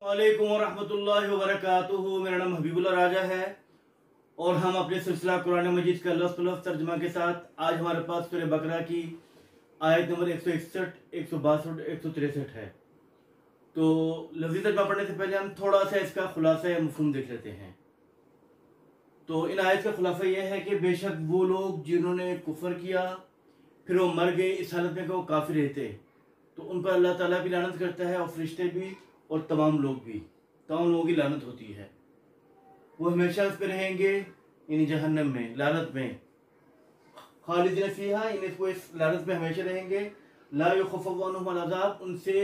वालेकुम रहमतुल्लाहि व बरकातुहू। मेरा नाम हबीबुल्लाह राजा है और हम अपने सिलसिला कुरान मजीद का लफ्ज़ तर्जमा के साथ आज हमारे पास सूरह बकरा की आयत नंबर 161, 162, 163 है। तो लफ्ज़ी तर्जमा पढ़ने से पहले हम थोड़ा सा इसका खुलासा या मफ़हूम देख लेते हैं। तो इन आयत का खुलासा यह है कि बेशक वो लोग जिन्होंने कुफर किया फिर वो मर गए इस हालत में कि वो काफिर रहते, तो उन पर अल्लाह ताला भी लानत करता है और फरिश्ते भी और तमाम लोग भी, तमाम लोगों की लानत होती है। वो हमेशा उस पर रहेंगे यानी जहन्नम में, लानत में, खालिदीन फीहा, इनको इस लानत में हमेशा रहेंगे। ला युखफ़फ़ु अन्हुम अज़ाब, उनसे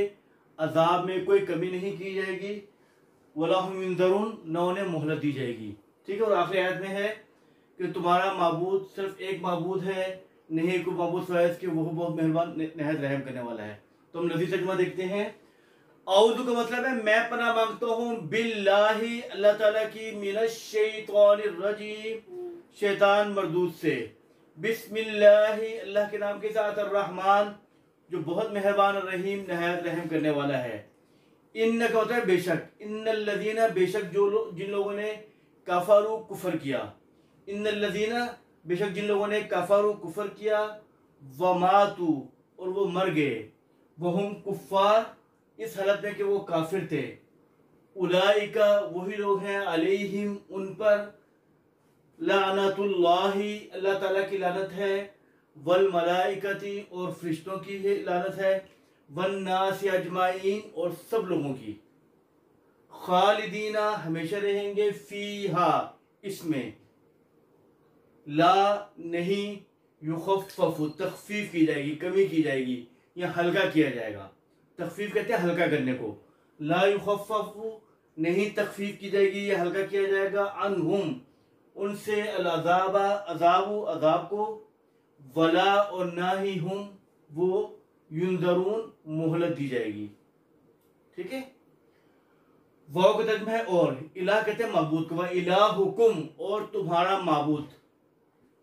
अजाब में कोई कमी नहीं की जाएगी। वला हुम युनज़रून, न उन्हें मोहलत दी जाएगी। ठीक है। और आखिरी आयत में है कि तुम्हारा माबूद सिर्फ एक माबूद है, नहीं कोई माबूद सिवाय इसके, वो बहुत मेहरबान नहायत रहम करने वाला है। तो हम लफ़ज़ी तर्जुमा देखते हैं। औज़ु का मतलब है मैं पनाह मांगता हूँ, बिल्लाही, अल्लाह ताला की, मिनश शैतानिर रजीम, शैतान मरदूद से, बिस्मिल्लाही, अल्लाह के नाम के साथ, अर्रहमान, जो बहुत मेहरबान और रहीम नहायत रहम करने वाला है। इन्न का मतलब है बेशक, इन्नल लज़ीना, बेशक जो लोग, जिन लोगों ने कफरू कुफर किया, इन्नल लज़ीना, बेशक जिन लोगों ने कफरू कुफर किया, वमातू, और वो मर गए, वहुम कुफ्फार, इस हालत में कि वो काफिर थे, उलाइका, वही लोग हैं, अलैहिम, उन पर, लानतुल्लाही, अल्लाह ताला की लानत है, वल मलाइकती, और फरिश्तों की लानत है, वन्नास अजमाइन, और सब लोगों की, खालिदीना, हमेशा रहेंगे, फीहा, इसमें, ला, नहीं, युखफ़फ़ु, तख़फ़ीफ़ की जाएगी, कमी की जाएगी या हल्का किया जाएगा। तख़फ़ीफ़ कहते हैं हल्का करने को। ला युखफ़फ़ु, नहीं तख़फ़ीफ़ की जाएगी या हल्का किया जाएगा, अन्हुम, उनसे, अज़ाबा, अज़ाबु, अज़ाब को, वला, और ना ही हुम, वो, युनज़रून, मोहलत दी जाएगी। ठीक है। वाव का तर्जुमा है और, इलाह कहते हैं माबूद को, व इलाहुकुम, और तुम्हारा माबूद।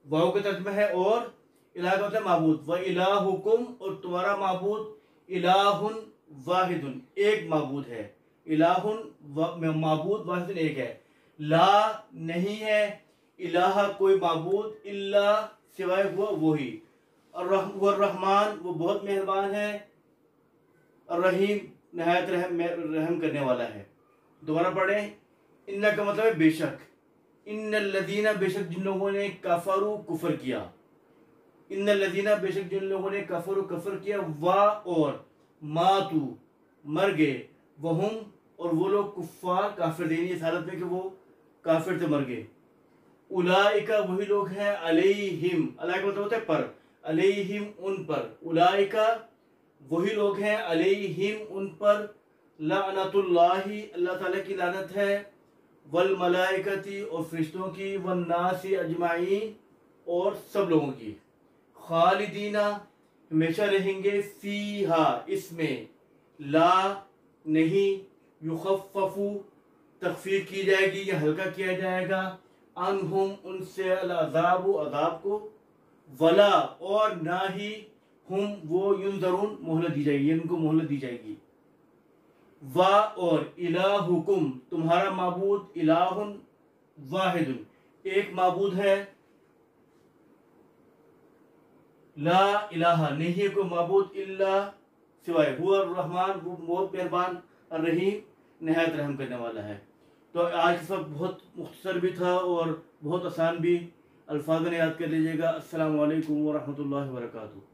वाव का तर्जुमा है और, इलाह का मतलब माबूद, व इलाहुकुम, और तुम्हारा माबूद, इलाहुन वाहिदुन, एक माबूद है। इलाहुन माबूद, वाहिदुन एक है। ला, नहीं है, इलाहा, कोई माबूद, इल्ला, सिवाय हुआ वही। अर्रहमान, वो बहुत मेहरबान है, अर्रहीम, नहायत रहम करने वाला है। दोबारा पढ़ें। इन्ना का मतलब है बेशक, इन्नल लज़ीना, बेशक जिन लोगों ने कफरू कुफर किया, इन्नल लज़ीना, बेशक जिन लोगों ने कफरू कुफर किया, वा, और, मातू, मर गए, वहुम, और वो लोग, कुफ्फार, काफिर थे, इस हालत में कि वो काफिर थे, मर गए। उलाइका, वही लोग हैं, अलैहिम, अल्लाह का मतलब होता है पर, अलैहिम, उन पर, उलाइका, वही लोग हैं, अलैहिम, उन पर, लानतुल्लाही, अल्लाह ताला की लानत है, वल मलाइकती, और फरिश्तों की, वन्नासी अजमाइन, और सब लोगों की, खालिदीना, हमेशा रहेंगे, फीहा, इसमें, ला, नहीं, युखफ़फ़ु, तख़फ़ीफ़ की जाएगी या हल्का किया जाएगा, अन्हुम, उनसे, अज़ाबु, अज़ाब को, वला, और ना ही, हुम, वो, युनज़रून, मोहलत दी जाएगी, उनको मोहलत दी जाएगी। वा, और, इलाहुकुम, तुम्हारा माबूद, इलाहुन वाहिदुन, एक माबूद है, ला इलाहा, नहीं है कोई माबूद, इल्ला, सिवाय, हुआ रहमान, वो बहुत मेहरबान, रहीम, नहायत रहम करने वाला है। तो आज इस वक्त बहुत मुख्तसर भी था और बहुत आसान भी, अल्फाज में याद कर लीजिएगा। अस्सलामु अलैकुम व रहमतुल्लाहि व बरकातुहू।